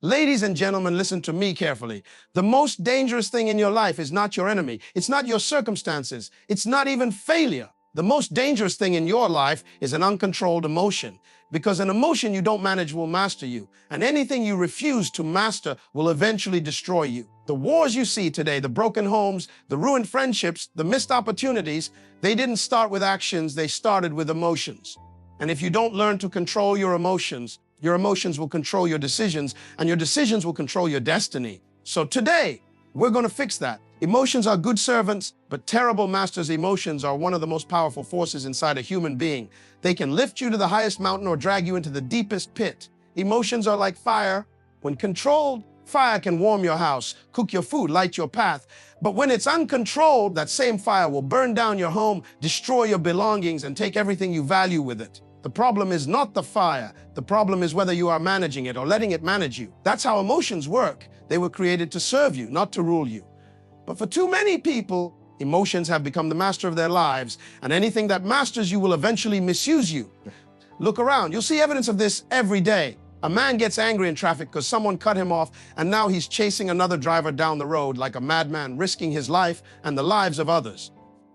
Ladies and gentlemen, listen to me carefully. The most dangerous thing in your life is not your enemy. It's not your circumstances. It's not even failure. The most dangerous thing in your life is an uncontrolled emotion, because an emotion you don't manage will master you, and anything you refuse to master will eventually destroy you. The wars you see today, the broken homes, the ruined friendships, the missed opportunities, they didn't start with actions, they started with emotions. And if you don't learn to control your emotions will control your decisions, and your decisions will control your destiny. So today, we're going to fix that. Emotions are good servants, but terrible masters. Emotions are one of the most powerful forces inside a human being. They can lift you to the highest mountain or drag you into the deepest pit. Emotions are like fire. When controlled, fire can warm your house, cook your food, light your path. But when it's uncontrolled, that same fire will burn down your home, destroy your belongings, and take everything you value with it. The problem is not the fire. The problem is whether you are managing it or letting it manage you. That's how emotions work. They were created to serve you, not to rule you. But for too many people, emotions have become the master of their lives, and anything that masters you will eventually misuse you. Look around. You'll see evidence of this every day. A man gets angry in traffic because someone cut him off, and now he's chasing another driver down the road like a madman, risking his life and the lives of others,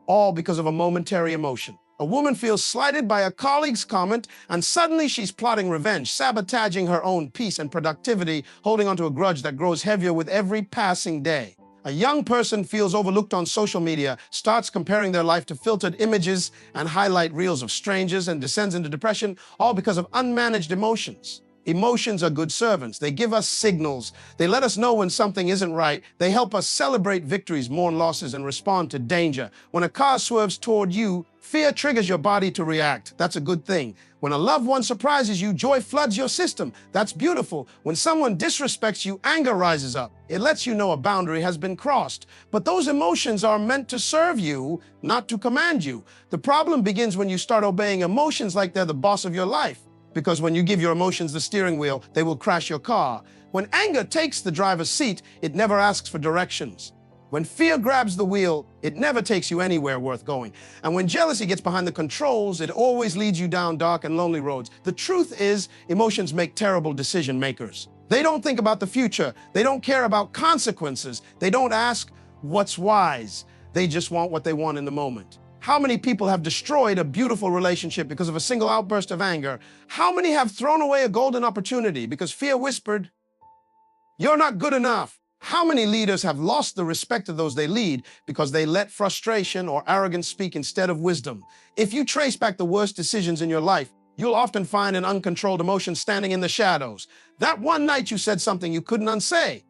all because of a momentary emotion. A woman feels slighted by a colleague's comment, and suddenly she's plotting revenge, sabotaging her own peace and productivity, holding onto a grudge that grows heavier with every passing day. A young person feels overlooked on social media, starts comparing their life to filtered images and highlight reels of strangers, and descends into depression, all because of unmanaged emotions. Emotions are good servants. They give us signals. They let us know when something isn't right. They help us celebrate victories, mourn losses, and respond to danger. When a car swerves toward you, fear triggers your body to react. That's a good thing. When a loved one surprises you, joy floods your system. That's beautiful. When someone disrespects you, anger rises up. It lets you know a boundary has been crossed. But those emotions are meant to serve you, not to command you. The problem begins when you start obeying emotions like they're the boss of your life. Because when you give your emotions the steering wheel, they will crash your car. When anger takes the driver's seat, it never asks for directions. When fear grabs the wheel, it never takes you anywhere worth going. And when jealousy gets behind the controls, it always leads you down dark and lonely roads. The truth is, emotions make terrible decision makers. They don't think about the future. They don't care about consequences. They don't ask what's wise. They just want what they want in the moment. How many people have destroyed a beautiful relationship because of a single outburst of anger? How many have thrown away a golden opportunity because fear whispered, "You're not good enough"? How many leaders have lost the respect of those they lead because they let frustration or arrogance speak instead of wisdom? If you trace back the worst decisions in your life, you'll often find an uncontrolled emotion standing in the shadows. That one night you said something you couldn't unsay.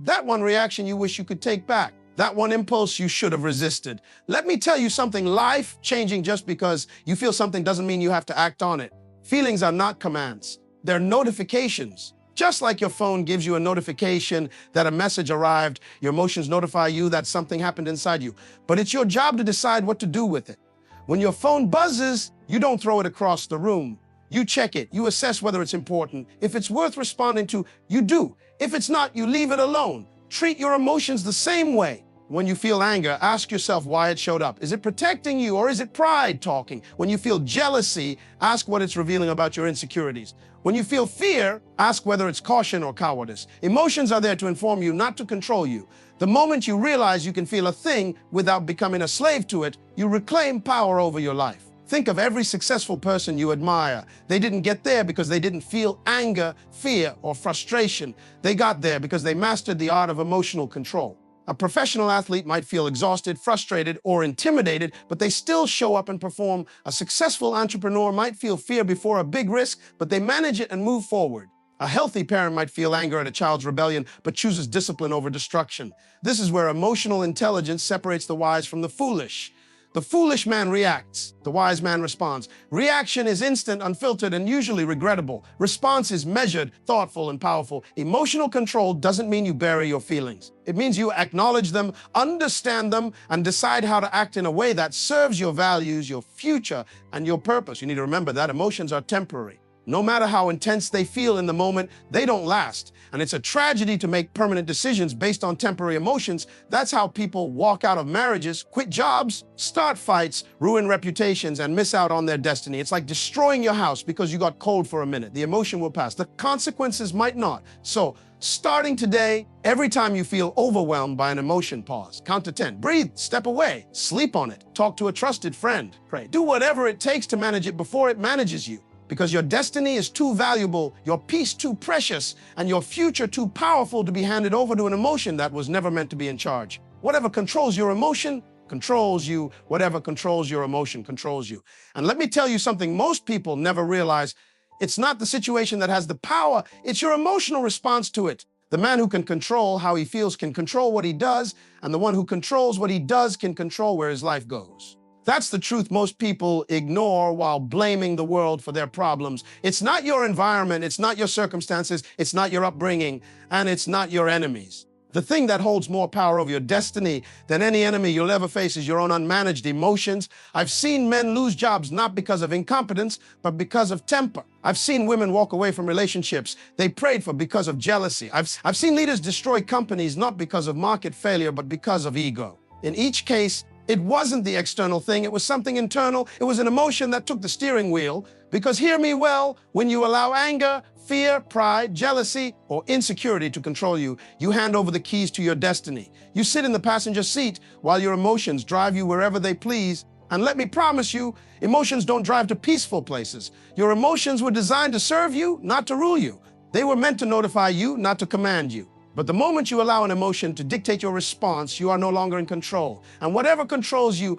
That one reaction you wish you could take back. That one impulse you should have resisted. Let me tell you something life-changing. Just because you feel something doesn't mean you have to act on it. Feelings are not commands. They're notifications. Just like your phone gives you a notification that a message arrived, your emotions notify you that something happened inside you. But it's your job to decide what to do with it. When your phone buzzes, you don't throw it across the room. You check it. You assess whether it's important. If it's worth responding to, you do. If it's not, you leave it alone. Treat your emotions the same way. When you feel anger, ask yourself why it showed up. Is it protecting you, or is it pride talking? When you feel jealousy, ask what it's revealing about your insecurities. When you feel fear, ask whether it's caution or cowardice. Emotions are there to inform you, not to control you. The moment you realize you can feel a thing without becoming a slave to it, you reclaim power over your life. Think of every successful person you admire. They didn't get there because they didn't feel anger, fear, or frustration. They got there because they mastered the art of emotional control. A professional athlete might feel exhausted, frustrated, or intimidated, but they still show up and perform. A successful entrepreneur might feel fear before a big risk, but they manage it and move forward. A healthy parent might feel anger at a child's rebellion, but chooses discipline over destruction. This is where emotional intelligence separates the wise from the foolish. The foolish man reacts. The wise man responds. Reaction is instant, unfiltered, and usually regrettable. Response is measured, thoughtful, and powerful. Emotional control doesn't mean you bury your feelings. It means you acknowledge them, understand them, and decide how to act in a way that serves your values, your future, and your purpose. You need to remember that emotions are temporary. No matter how intense they feel in the moment, they don't last. And it's a tragedy to make permanent decisions based on temporary emotions. That's how people walk out of marriages, quit jobs, start fights, ruin reputations, and miss out on their destiny. It's like destroying your house because you got cold for a minute. The emotion will pass. The consequences might not. So, starting today, every time you feel overwhelmed by an emotion, pause. Count to 10. Breathe, step away, sleep on it, talk to a trusted friend, pray. Do whatever it takes to manage it before it manages you. Because your destiny is too valuable, your peace too precious, and your future too powerful to be handed over to an emotion that was never meant to be in charge. Whatever controls your emotion controls you. Whatever controls your emotion controls you. And let me tell you something most people never realize. It's not the situation that has the power, it's your emotional response to it. The man who can control how he feels can control what he does, and the one who controls what he does can control where his life goes. That's the truth most people ignore while blaming the world for their problems. It's not your environment, it's not your circumstances, it's not your upbringing, and it's not your enemies. The thing that holds more power over your destiny than any enemy you'll ever face is your own unmanaged emotions. I've seen men lose jobs not because of incompetence, but because of temper. I've seen women walk away from relationships they prayed for because of jealousy. I've seen leaders destroy companies not because of market failure, but because of ego. In each case, it wasn't the external thing, it was something internal. It was an emotion that took the steering wheel. Because hear me well, when you allow anger, fear, pride, jealousy, or insecurity to control you, you hand over the keys to your destiny. You sit in the passenger seat while your emotions drive you wherever they please. And let me promise you, emotions don't drive to peaceful places. Your emotions were designed to serve you, not to rule you. They were meant to notify you, not to command you. But the moment you allow an emotion to dictate your response, you are no longer in control. And whatever controls you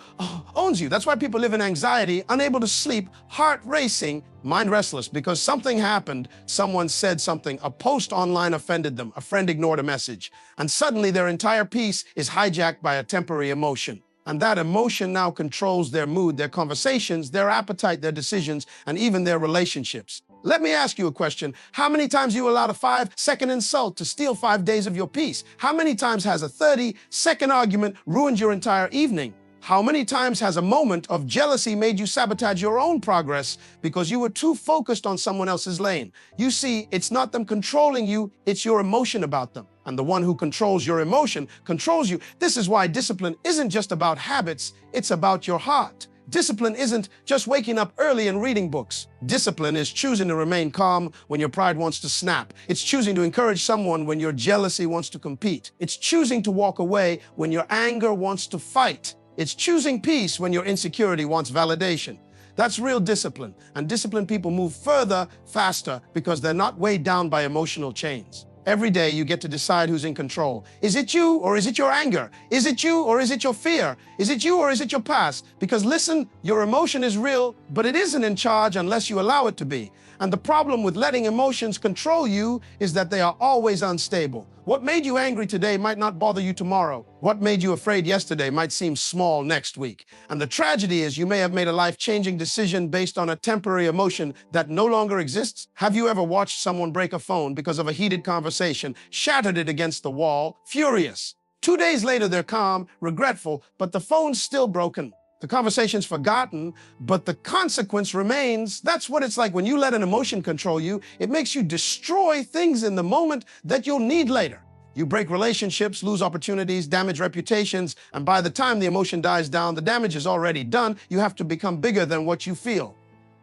owns you. That's why people live in anxiety, unable to sleep, heart racing, mind restless, because something happened, someone said something, a post online offended them, a friend ignored a message, and suddenly their entire peace is hijacked by a temporary emotion. And that emotion now controls their mood, their conversations, their appetite, their decisions, and even their relationships. Let me ask you a question. How many times you allowed a 5-second insult to steal 5 days of your peace? How many times has a 30-second argument ruined your entire evening? How many times has a moment of jealousy made you sabotage your own progress because you were too focused on someone else's lane? You see, it's not them controlling you, it's your emotion about them. And the one who controls your emotion controls you. This is why discipline isn't just about habits, it's about your heart. Discipline isn't just waking up early and reading books. Discipline is choosing to remain calm when your pride wants to snap. It's choosing to encourage someone when your jealousy wants to compete. It's choosing to walk away when your anger wants to fight. It's choosing peace when your insecurity wants validation. That's real discipline. And disciplined people move further, faster, because they're not weighed down by emotional chains. Every day you get to decide who's in control. Is it you or is it your anger? Is it you or is it your fear? Is it you or is it your past? Because listen, your emotion is real, but it isn't in charge unless you allow it to be. And the problem with letting emotions control you is that they are always unstable. What made you angry today might not bother you tomorrow. What made you afraid yesterday might seem small next week. And the tragedy is you may have made a life-changing decision based on a temporary emotion that no longer exists. Have you ever watched someone break a phone because of a heated conversation, shattered it against the wall, furious? 2 days later, they're calm, regretful, but the phone's still broken. The conversation's forgotten, but the consequence remains. That's what it's like when you let an emotion control you. It makes you destroy things in the moment that you'll need later. You break relationships, lose opportunities, damage reputations, and by the time the emotion dies down, the damage is already done. You have to become bigger than what you feel,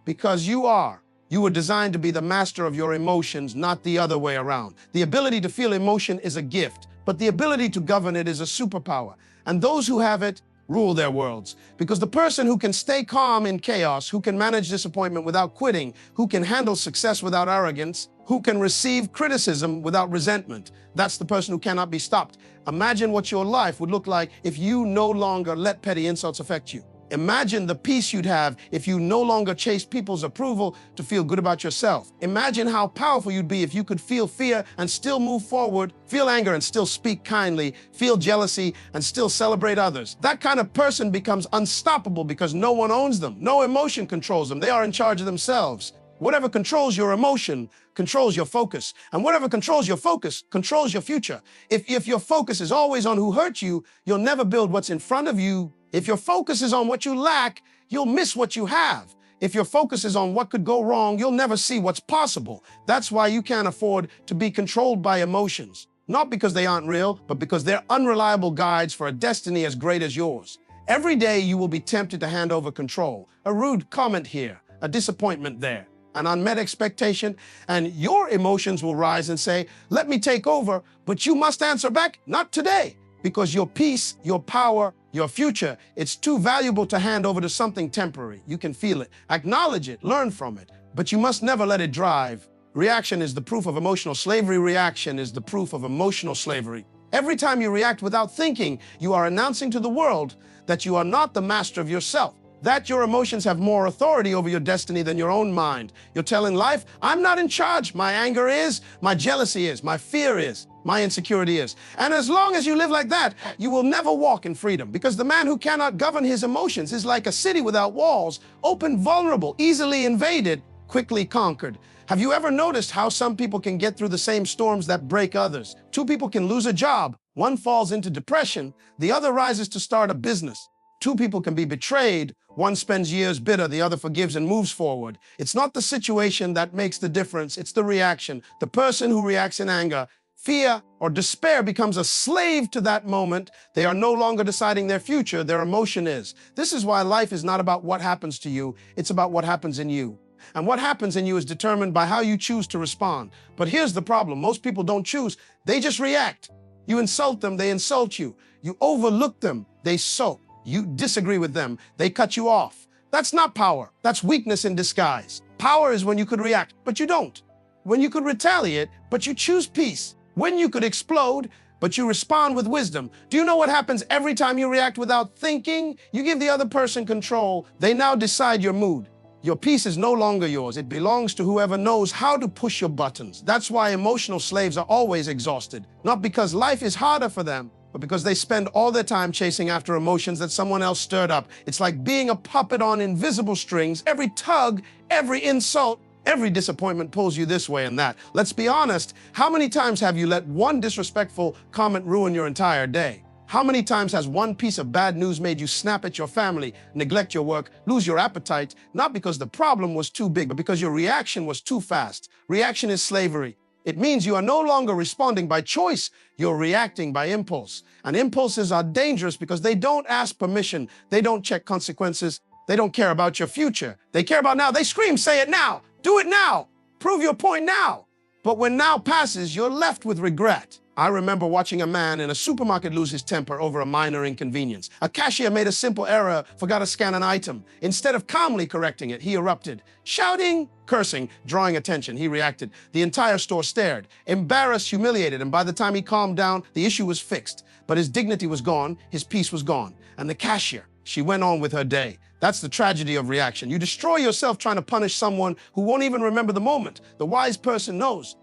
because you are. You were designed to be the master of your emotions, not the other way around. The ability to feel emotion is a gift, but the ability to govern it is a superpower. And those who have it rule their worlds. Because the person who can stay calm in chaos, who can manage disappointment without quitting, who can handle success without arrogance, who can receive criticism without resentment, that's the person who cannot be stopped. Imagine what your life would look like if you no longer let petty insults affect you. Imagine the peace you'd have if you no longer chased people's approval to feel good about yourself. Imagine how powerful you'd be if you could feel fear and still move forward, feel anger and still speak kindly, feel jealousy and still celebrate others. That kind of person becomes unstoppable because no one owns them. No emotion controls them. They are in charge of themselves. Whatever controls your emotion controls your focus. And whatever controls your focus controls your future. If your focus is always on who hurt you, you'll never build what's in front of you. If your focus is on what you lack, you'll miss what you have. If your focus is on what could go wrong, you'll never see what's possible. That's why you can't afford to be controlled by emotions. Not because they aren't real, but because they're unreliable guides for a destiny as great as yours. Every day you will be tempted to hand over control. A rude comment here, a disappointment there, an unmet expectation, and your emotions will rise and say, let me take over, but you must answer back, not today, because your peace, your power, your future, it's too valuable to hand over to something temporary. You can feel it, acknowledge it, learn from it, but you must never let it drive. Reaction is the proof of emotional slavery. Reaction is the proof of emotional slavery. Every time you react without thinking, you are announcing to the world that you are not the master of yourself, that your emotions have more authority over your destiny than your own mind. You're telling life, I'm not in charge. My anger is, my jealousy is, my fear is, my insecurity is. And as long as you live like that, you will never walk in freedom, because the man who cannot govern his emotions is like a city without walls, open, vulnerable, easily invaded, quickly conquered. Have you ever noticed how some people can get through the same storms that break others? Two people can lose a job. One falls into depression, the other rises to start a business. Two people can be betrayed. One spends years bitter, the other forgives and moves forward. It's not the situation that makes the difference, it's the reaction. The person who reacts in anger, fear, or despair becomes a slave to that moment. They are no longer deciding their future, their emotion is. This is why life is not about what happens to you, it's about what happens in you. And what happens in you is determined by how you choose to respond. But here's the problem. Most people don't choose. They just react. You insult them, they insult you. You overlook them, they sulk. You disagree with them, they cut you off. That's not power. That's weakness in disguise. Power is when you could react, but you don't. When you could retaliate, but you choose peace. When you could explode, but you respond with wisdom. Do you know what happens every time you react without thinking? You give the other person control. They now decide your mood. Your peace is no longer yours. It belongs to whoever knows how to push your buttons. That's why emotional slaves are always exhausted. Not because life is harder for them, but because they spend all their time chasing after emotions that someone else stirred up. It's like being a puppet on invisible strings. Every tug, every insult, every disappointment pulls you this way and that. Let's be honest, how many times have you let one disrespectful comment ruin your entire day? How many times has one piece of bad news made you snap at your family, neglect your work, lose your appetite, not because the problem was too big, but because your reaction was too fast? Reaction is slavery. It means you are no longer responding by choice, you're reacting by impulse. And impulses are dangerous because they don't ask permission, they don't check consequences, they don't care about your future. They care about now. They scream, say it now, do it now, prove your point now. But when now passes, you're left with regret. I remember watching a man in a supermarket lose his temper over a minor inconvenience. A cashier made a simple error, forgot to scan an item. Instead of calmly correcting it, he erupted, shouting, cursing, drawing attention. He reacted. The entire store stared, embarrassed, humiliated, and by the time he calmed down, the issue was fixed. But his dignity was gone, his peace was gone. And the cashier, she went on with her day. That's the tragedy of reaction. You destroy yourself trying to punish someone who won't even remember the moment. The wise person knows.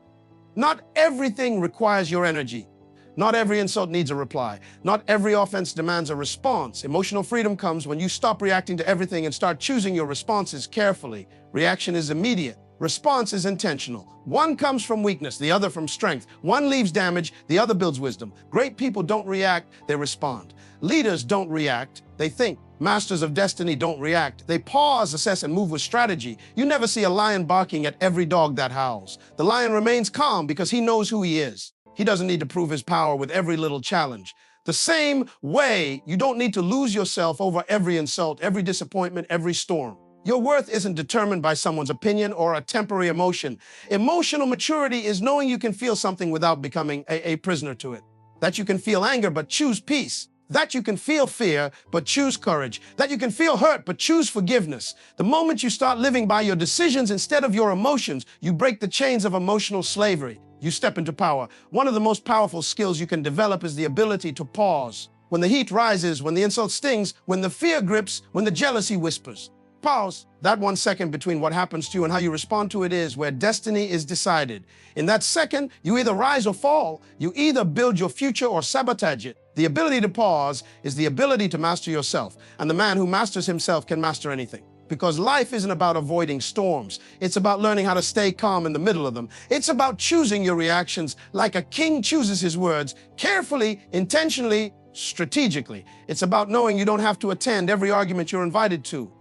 Not everything requires your energy. Not every insult needs a reply. Not every offense demands a response. Emotional freedom comes when you stop reacting to everything and start choosing your responses carefully. Reaction is immediate. Response is intentional. One comes from weakness, the other from strength. One leaves damage, the other builds wisdom. Great people don't react, they respond. Leaders don't react, they think. Masters of destiny don't react. They pause, assess, and move with strategy. You never see a lion barking at every dog that howls. The lion remains calm because he knows who he is. He doesn't need to prove his power with every little challenge. The same way, you don't need to lose yourself over every insult, every disappointment, every storm. Your worth isn't determined by someone's opinion or a temporary emotion. Emotional maturity is knowing you can feel something without becoming a prisoner to it. That you can feel anger, but choose peace. That you can feel fear, but choose courage. That you can feel hurt, but choose forgiveness. The moment you start living by your decisions instead of your emotions, you break the chains of emotional slavery. You step into power. One of the most powerful skills you can develop is the ability to pause. When the heat rises, when the insult stings, when the fear grips, when the jealousy whispers. Pause. That 1 second between what happens to you and how you respond to it is where destiny is decided. In that second, you either rise or fall. You either build your future or sabotage it. The ability to pause is the ability to master yourself. And the man who masters himself can master anything. Because life isn't about avoiding storms. It's about learning how to stay calm in the middle of them. It's about choosing your reactions like a king chooses his words, carefully, intentionally, strategically. It's about knowing you don't have to attend every argument you're invited to.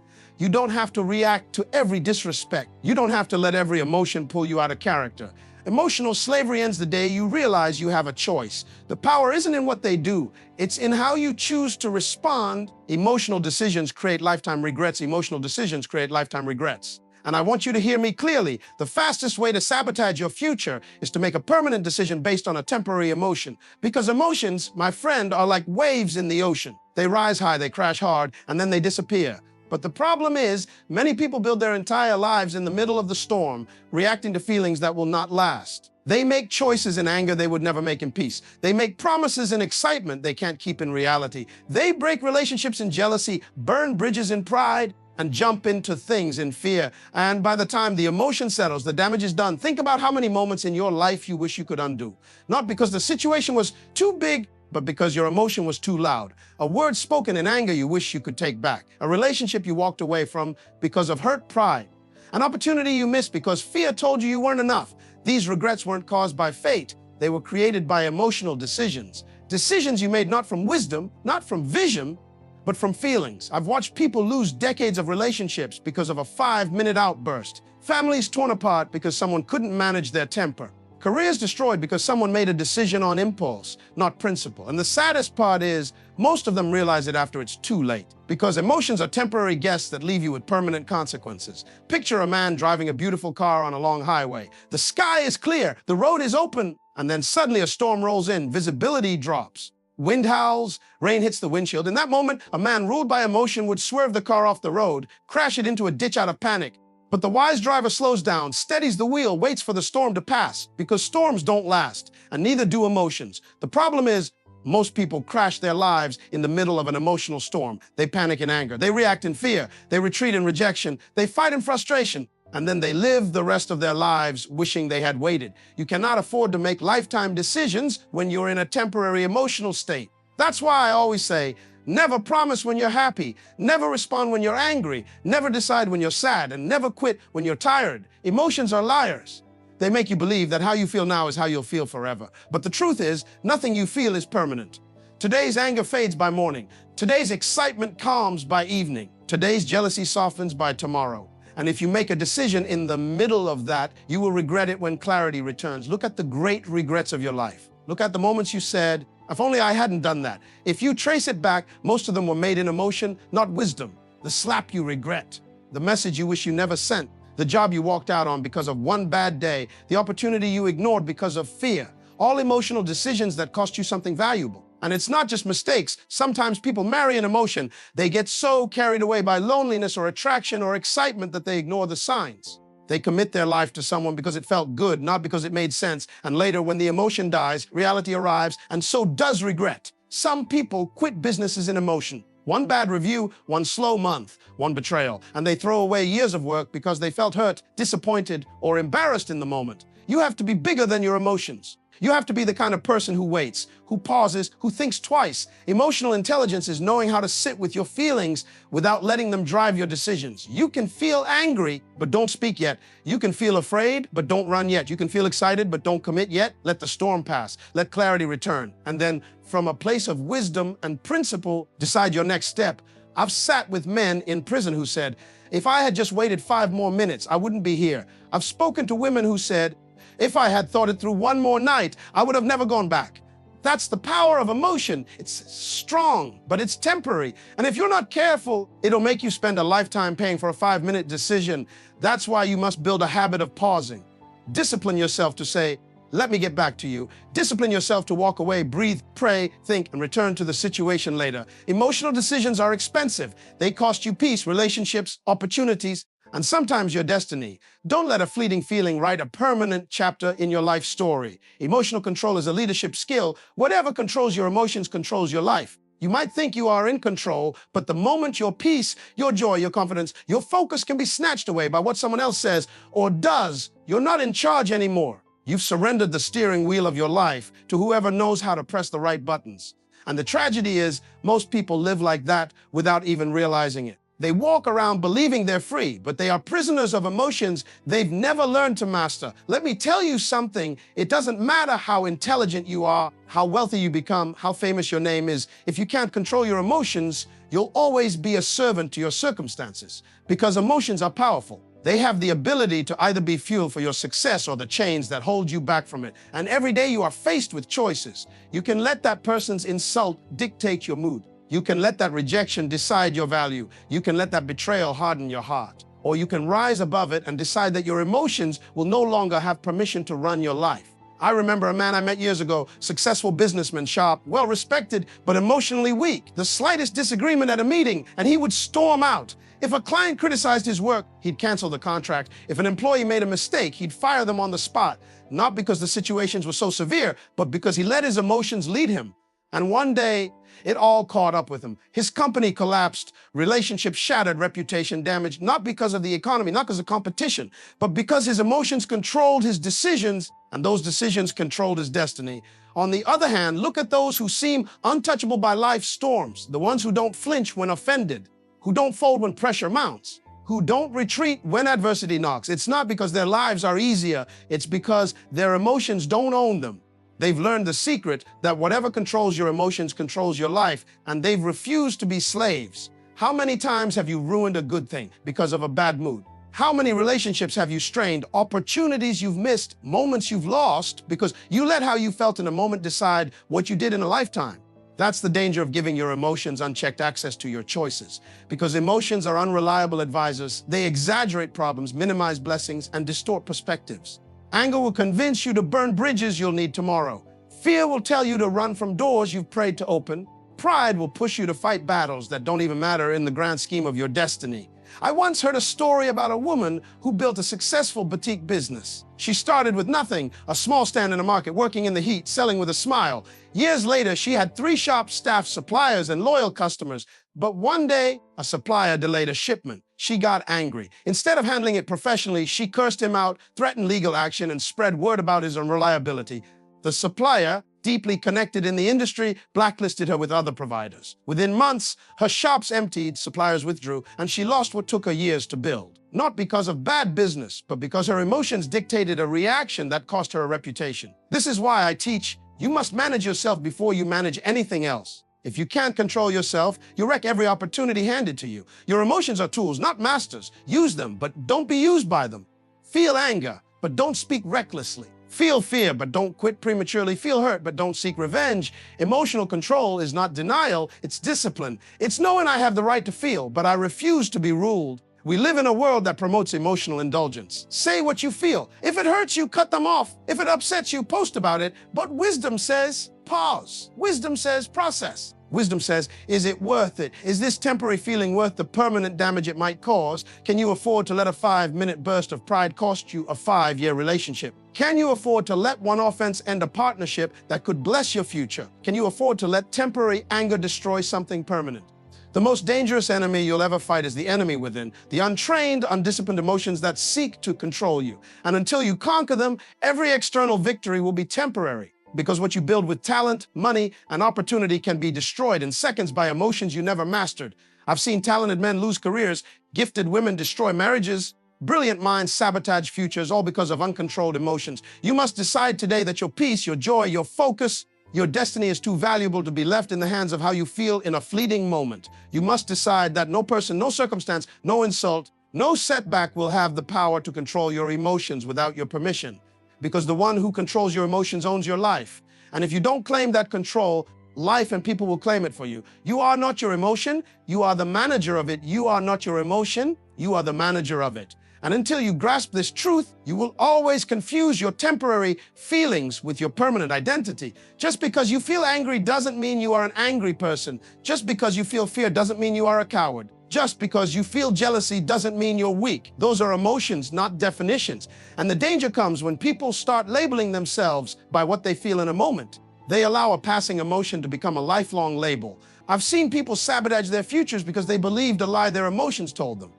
You don't have to react to every disrespect. You don't have to let every emotion pull you out of character. Emotional slavery ends the day you realize you have a choice. The power isn't in what they do, it's in how you choose to respond. Emotional decisions create lifetime regrets. Emotional decisions create lifetime regrets. And I want you to hear me clearly. The fastest way to sabotage your future is to make a permanent decision based on a temporary emotion. Because emotions, my friend, are like waves in the ocean. They rise high, they crash hard, and then they disappear. But the problem is, many people build their entire lives in the middle of the storm, reacting to feelings that will not last. They make choices in anger they would never make in peace. They make promises in excitement they can't keep in reality. They break relationships in jealousy, burn bridges in pride, and jump into things in fear. And by the time the emotion settles, the damage is done. Think about how many moments in your life you wish you could undo. Not because the situation was too big, but because your emotion was too loud. A word spoken in anger you wish you could take back. A relationship you walked away from because of hurt pride. An opportunity you missed because fear told you you weren't enough. These regrets weren't caused by fate. They were created by emotional decisions. Decisions you made not from wisdom, not from vision, but from feelings. I've watched people lose decades of relationships because of a 5-minute outburst. Families torn apart because someone couldn't manage their temper. Careers destroyed because someone made a decision on impulse, not principle. And the saddest part is, most of them realize it after it's too late. Because emotions are temporary guests that leave you with permanent consequences. Picture a man driving a beautiful car on a long highway. The sky is clear, the road is open, and then suddenly a storm rolls in, visibility drops. Wind howls, rain hits the windshield. In that moment, a man ruled by emotion would swerve the car off the road, crash it into a ditch out of panic. But the wise driver slows down, steadies the wheel, waits for the storm to pass, because storms don't last, and neither do emotions. The problem is, most people crash their lives in the middle of an emotional storm. They panic in anger, they react in fear, they retreat in rejection, they fight in frustration, and then they live the rest of their lives wishing they had waited. You cannot afford to make lifetime decisions when you're in a temporary emotional state. That's why I always say, never promise when you're happy, never respond when you're angry, never decide when you're sad, and never quit when you're tired. Emotions are liars. They make you believe that how you feel now is how you'll feel forever. But the truth is, nothing you feel is permanent. Today's anger fades by morning. Today's excitement calms by evening. Today's jealousy softens by tomorrow. And if you make a decision in the middle of that, you will regret it when clarity returns. Look at the great regrets of your life. Look at the moments you said, if only I hadn't done that. If you trace it back, most of them were made in emotion, not wisdom. The slap you regret, the message you wish you never sent, the job you walked out on because of one bad day, the opportunity you ignored because of fear. All emotional decisions that cost you something valuable. And it's not just mistakes. Sometimes people marry an emotion. They get so carried away by loneliness or attraction or excitement that they ignore the signs. They commit their life to someone because it felt good, not because it made sense. And later, when the emotion dies, reality arrives, and so does regret. Some people quit businesses in emotion. One bad review, one slow month, one betrayal, and they throw away years of work because they felt hurt, disappointed, or embarrassed in the moment. You have to be bigger than your emotions. You have to be the kind of person who waits, who pauses, who thinks twice. Emotional intelligence is knowing how to sit with your feelings without letting them drive your decisions. You can feel angry, but don't speak yet. You can feel afraid, but don't run yet. You can feel excited, but don't commit yet. Let the storm pass. Let clarity return. And then, from a place of wisdom and principle, decide your next step. I've sat with men in prison who said, if I had just waited 5 more minutes, I wouldn't be here. I've spoken to women who said, if I had thought it through one more night, I would have never gone back. That's the power of emotion. It's strong, but it's temporary. And if you're not careful, it'll make you spend a lifetime paying for a 5-minute decision. That's why you must build a habit of pausing. Discipline yourself to say, let me get back to you. Discipline yourself to walk away, breathe, pray, think, and return to the situation later. Emotional decisions are expensive. They cost you peace, relationships, opportunities, and sometimes your destiny. Don't let a fleeting feeling write a permanent chapter in your life story. Emotional control is a leadership skill. Whatever controls your emotions controls your life. You might think you are in control, but the moment your peace, your joy, your confidence, your focus can be snatched away by what someone else says or does, you're not in charge anymore. You've surrendered the steering wheel of your life to whoever knows how to press the right buttons. And the tragedy is, most people live like that without even realizing it. They walk around believing they're free, but they are prisoners of emotions they've never learned to master. Let me tell you something. It doesn't matter how intelligent you are, how wealthy you become, how famous your name is. If you can't control your emotions, you'll always be a servant to your circumstances, because emotions are powerful. They have the ability to either be fuel for your success or the chains that hold you back from it. And every day you are faced with choices. You can let that person's insult dictate your mood. You can let that rejection decide your value. You can let that betrayal harden your heart. Or you can rise above it and decide that your emotions will no longer have permission to run your life. I remember a man I met years ago, successful businessman, sharp, well-respected, but emotionally weak. The slightest disagreement at a meeting, and he would storm out. If a client criticized his work, he'd cancel the contract. If an employee made a mistake, he'd fire them on the spot, not because the situations were so severe, but because he let his emotions lead him. And one day, it all caught up with him. His company collapsed, relationships shattered, reputation damaged, not because of the economy, not because of competition, but because his emotions controlled his decisions, and those decisions controlled his destiny. On the other hand, look at those who seem untouchable by life's storms, the ones who don't flinch when offended, who don't fold when pressure mounts, who don't retreat when adversity knocks. It's not because their lives are easier, it's because their emotions don't own them. They've learned the secret that whatever controls your emotions controls your life, and they've refused to be slaves. How many times have you ruined a good thing because of a bad mood? How many relationships have you strained, opportunities you've missed, moments you've lost because you let how you felt in a moment decide what you did in a lifetime? That's the danger of giving your emotions unchecked access to your choices, because emotions are unreliable advisors. They exaggerate problems, minimize blessings, and distort perspectives. Anger will convince you to burn bridges you'll need tomorrow. Fear will tell you to run from doors you've prayed to open. Pride will push you to fight battles that don't even matter in the grand scheme of your destiny. I once heard a story about a woman who built a successful boutique business. She started with nothing, a small stand in the market, working in the heat, selling with a smile. Years later, she had 3 shops, staff, suppliers, and loyal customers. But one day, a supplier delayed a shipment. She got angry. Instead of handling it professionally, she cursed him out, threatened legal action, and spread word about his unreliability. The supplier, deeply connected in the industry, blacklisted her with other providers. Within months, her shops emptied, suppliers withdrew, and she lost what took her years to build. Not because of bad business, but because her emotions dictated a reaction that cost her a reputation. This is why I teach, you must manage yourself before you manage anything else. If you can't control yourself, you wreck every opportunity handed to you. Your emotions are tools, not masters. Use them, but don't be used by them. Feel anger, but don't speak recklessly. Feel fear, but don't quit prematurely. Feel hurt, but don't seek revenge. Emotional control is not denial, it's discipline. It's knowing I have the right to feel, but I refuse to be ruled. We live in a world that promotes emotional indulgence. Say what you feel. If it hurts you, cut them off. If it upsets you, post about it. But wisdom says, pause. Wisdom says, process. Wisdom says, is it worth it? Is this temporary feeling worth the permanent damage it might cause? Can you afford to let a 5-minute burst of pride cost you a 5-year relationship? Can you afford to let one offense end a partnership that could bless your future? Can you afford to let temporary anger destroy something permanent? The most dangerous enemy you'll ever fight is the enemy within, the untrained, undisciplined emotions that seek to control you. And until you conquer them, every external victory will be temporary. Because what you build with talent, money, and opportunity can be destroyed in seconds by emotions you never mastered. I've seen talented men lose careers, gifted women destroy marriages, brilliant minds sabotage futures, all because of uncontrolled emotions. You must decide today that your peace, your joy, your focus, your destiny is too valuable to be left in the hands of how you feel in a fleeting moment. You must decide that no person, no circumstance, no insult, no setback will have the power to control your emotions without your permission. Because the one who controls your emotions owns your life. And if you don't claim that control, life and people will claim it for you. You are not your emotion, you are the manager of it. You are not your emotion, you are the manager of it. And until you grasp this truth, you will always confuse your temporary feelings with your permanent identity. Just because you feel angry doesn't mean you are an angry person. Just because you feel fear doesn't mean you are a coward. Just because you feel jealousy doesn't mean you're weak. Those are emotions, not definitions. And the danger comes when people start labeling themselves by what they feel in a moment. They allow a passing emotion to become a lifelong label. I've seen people sabotage their futures because they believed a lie their emotions told them.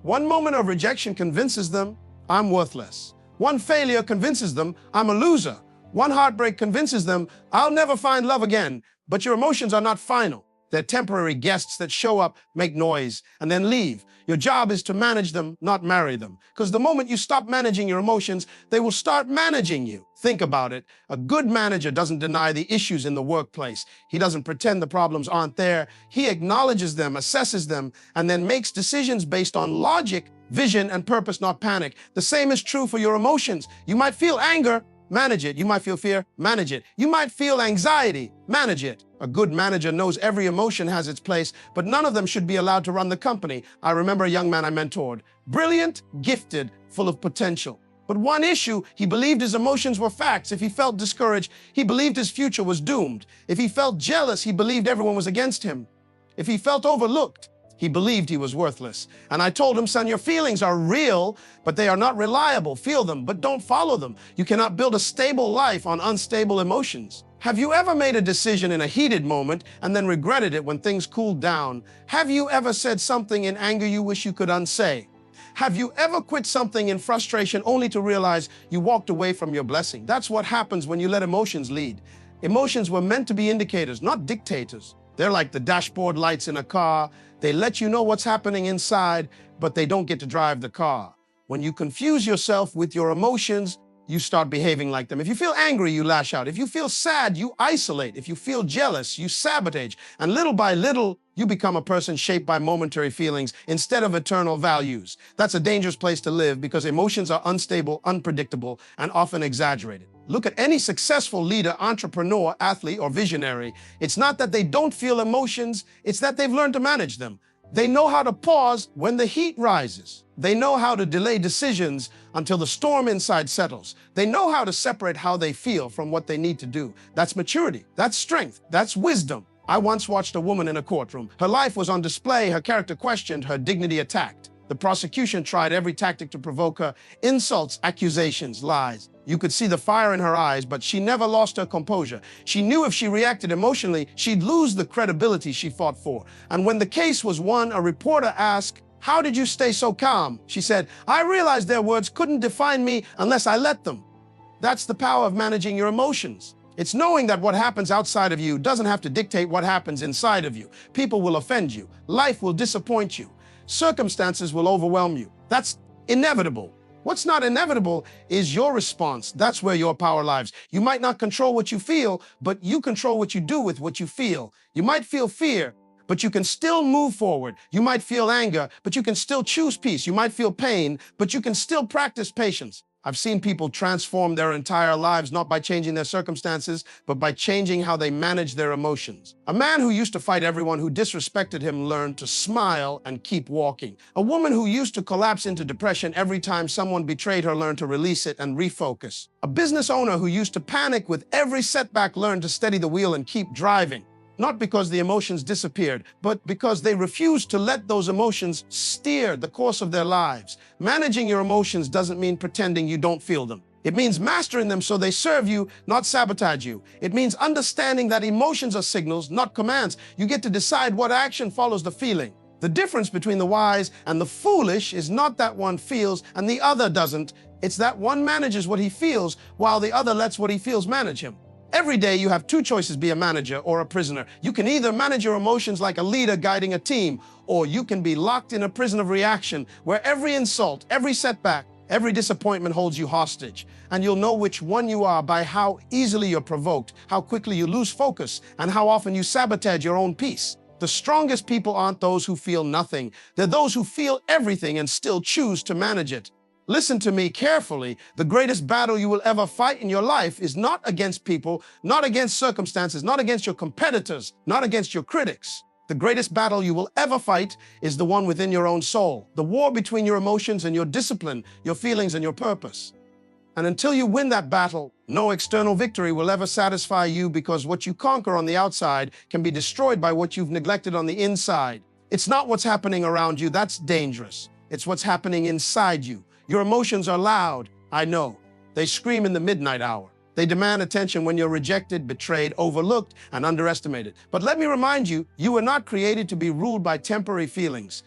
One moment of rejection convinces them, I'm worthless. One failure convinces them, I'm a loser. One heartbreak convinces them, I'll never find love again. But your emotions are not final. They're temporary guests that show up, make noise, and then leave. Your job is to manage them, not marry them. Because the moment you stop managing your emotions, they will start managing you. Think about it. A good manager doesn't deny the issues in the workplace. He doesn't pretend the problems aren't there. He acknowledges them, assesses them, and then makes decisions based on logic, vision, and purpose, not panic. The same is true for your emotions. You might feel anger, manage it. You might feel fear, manage it. You might feel anxiety, manage it. A good manager knows every emotion has its place, but none of them should be allowed to run the company. I remember a young man I mentored. Brilliant, gifted, full of potential. But one issue, he believed his emotions were facts. If he felt discouraged, he believed his future was doomed. If he felt jealous, he believed everyone was against him. If he felt overlooked, he believed he was worthless. And I told him, son, your feelings are real, but they are not reliable. Feel them, but don't follow them. You cannot build a stable life on unstable emotions. Have you ever made a decision in a heated moment and then regretted it when things cooled down? Have you ever said something in anger you wish you could unsay? Have you ever quit something in frustration only to realize you walked away from your blessing? That's what happens when you let emotions lead. Emotions were meant to be indicators, not dictators. They're like the dashboard lights in a car. They let you know what's happening inside, but they don't get to drive the car. When you confuse yourself with your emotions, you start behaving like them. If you feel angry, you lash out. If you feel sad, you isolate. If you feel jealous, you sabotage. And little by little, you become a person shaped by momentary feelings instead of eternal values. That's a dangerous place to live because emotions are unstable, unpredictable, and often exaggerated. Look at any successful leader, entrepreneur, athlete, or visionary. It's not that they don't feel emotions, it's that they've learned to manage them. They know how to pause when the heat rises. They know how to delay decisions until the storm inside settles. They know how to separate how they feel from what they need to do. That's maturity. That's strength. That's wisdom. I once watched a woman in a courtroom. Her life was on display, her character questioned, her dignity attacked. The prosecution tried every tactic to provoke her: insults, accusations, lies. You could see the fire in her eyes, but she never lost her composure. She knew if she reacted emotionally, she'd lose the credibility she fought for. And when the case was won, a reporter asked, "How did you stay so calm?" She said, "I realized their words couldn't define me unless I let them." That's the power of managing your emotions. It's knowing that what happens outside of you doesn't have to dictate what happens inside of you. People will offend you. Life will disappoint you. Circumstances will overwhelm you. That's inevitable. What's not inevitable is your response. That's where your power lies. You might not control what you feel, but you control what you do with what you feel. You might feel fear, but you can still move forward. You might feel anger, but you can still choose peace. You might feel pain, but you can still practice patience. I've seen people transform their entire lives not by changing their circumstances, but by changing how they manage their emotions. A man who used to fight everyone who disrespected him learned to smile and keep walking. A woman who used to collapse into depression every time someone betrayed her learned to release it and refocus. A business owner who used to panic with every setback learned to steady the wheel and keep driving. Not because the emotions disappeared, but because they refused to let those emotions steer the course of their lives. Managing your emotions doesn't mean pretending you don't feel them. It means mastering them so they serve you, not sabotage you. It means understanding that emotions are signals, not commands. You get to decide what action follows the feeling. The difference between the wise and the foolish is not that one feels and the other doesn't. It's that one manages what he feels while the other lets what he feels manage him. Every day you have two choices: be a manager or a prisoner. You can either manage your emotions like a leader guiding a team, or you can be locked in a prison of reaction where every insult, every setback, every disappointment holds you hostage. And you'll know which one you are by how easily you're provoked, how quickly you lose focus, and how often you sabotage your own peace. The strongest people aren't those who feel nothing. They're those who feel everything and still choose to manage it. Listen to me carefully. The greatest battle you will ever fight in your life is not against people, not against circumstances, not against your competitors, not against your critics. The greatest battle you will ever fight is the one within your own soul, the war between your emotions and your discipline, your feelings and your purpose. And until you win that battle, no external victory will ever satisfy you, because what you conquer on the outside can be destroyed by what you've neglected on the inside. It's not what's happening around you that's dangerous. It's what's happening inside you. Your emotions are loud, I know. They scream in the midnight hour. They demand attention when you're rejected, betrayed, overlooked, and underestimated. But let me remind you, you were not created to be ruled by temporary feelings.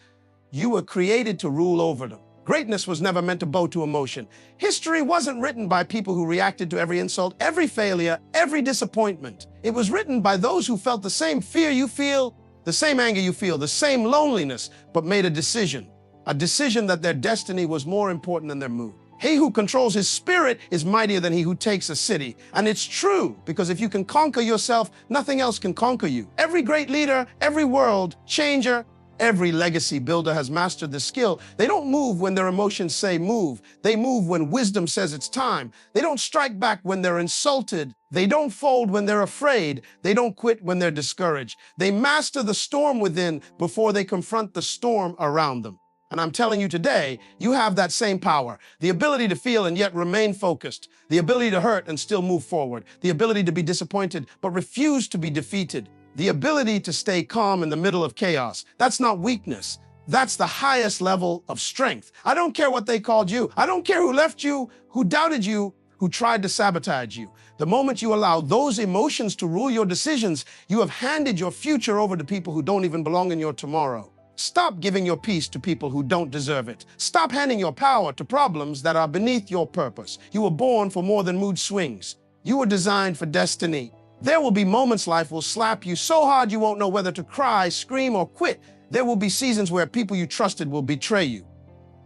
You were created to rule over them. Greatness was never meant to bow to emotion. History wasn't written by people who reacted to every insult, every failure, every disappointment. It was written by those who felt the same fear you feel, The same anger you feel, the same loneliness, but made a decision that their destiny was more important than their mood. He who controls his spirit is mightier than he who takes a city. And it's true, because if you can conquer yourself, nothing else can conquer you. Every great leader, every world changer, every legacy builder has mastered the skill. They don't move when their emotions say move. They move when wisdom says it's time. They don't strike back when they're insulted. They don't fold when they're afraid. They don't quit when they're discouraged. They master the storm within before they confront the storm around them. And I'm telling you today, you have that same power. The ability to feel and yet remain focused. The ability to hurt and still move forward. The ability to be disappointed but refuse to be defeated. The ability to stay calm in the middle of chaos. That's not weakness. That's the highest level of strength. I don't care what they called you. I don't care who left you, who doubted you, who tried to sabotage you. The moment you allow those emotions to rule your decisions, you have handed your future over to people who don't even belong in your tomorrow. Stop giving your peace to people who don't deserve it. Stop handing your power to problems that are beneath your purpose. You were born for more than mood swings. You were designed for destiny. There will be moments life will slap you so hard you won't know whether to cry, scream, or quit. There will be seasons where people you trusted will betray you.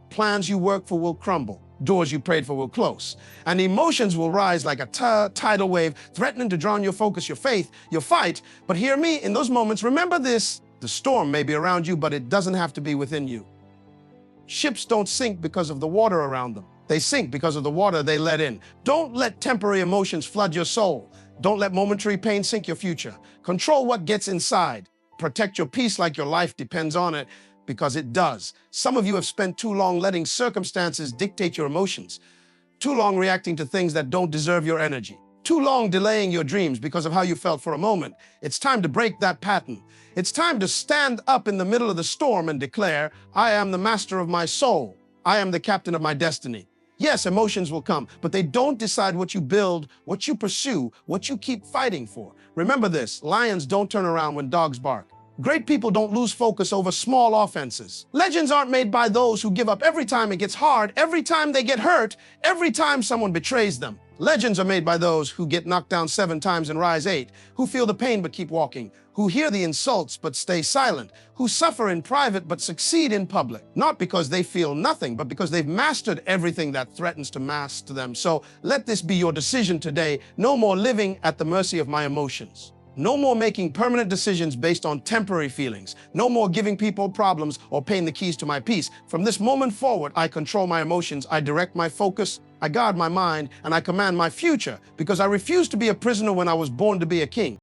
Plans you worked for will crumble. Doors you prayed for will close. And emotions will rise like a tidal wave, threatening to drown your focus, your faith, your fight. But hear me, in those moments, remember this. The storm may be around you, but it doesn't have to be within you. Ships don't sink because of the water around them. They sink because of the water they let in. Don't let temporary emotions flood your soul. Don't let momentary pain sink your future. Control what gets inside. Protect your peace like your life depends on it, because it does. Some of you have spent too long letting circumstances dictate your emotions. Too long reacting to things that don't deserve your energy. Too long delaying your dreams because of how you felt for a moment. It's time to break that pattern. It's time to stand up in the middle of the storm and declare, I am the master of my soul. I am the captain of my destiny. Yes, emotions will come, but they don't decide what you build, what you pursue, what you keep fighting for. Remember this, lions don't turn around when dogs bark. Great people don't lose focus over small offenses. Legends aren't made by those who give up every time it gets hard, every time they get hurt, every time someone betrays them. Legends are made by those who get knocked down 7 times and rise 8, who feel the pain but keep walking, who hear the insults but stay silent, who suffer in private but succeed in public. Not because they feel nothing, but because they've mastered everything that threatens to master them. So let this be your decision today. No more living at the mercy of my emotions. No more making permanent decisions based on temporary feelings. No more giving people problems or paying the keys to my peace. From this moment forward, I control my emotions, I direct my focus, I guard my mind, and I command my future, because I refuse to be a prisoner when I was born to be a king.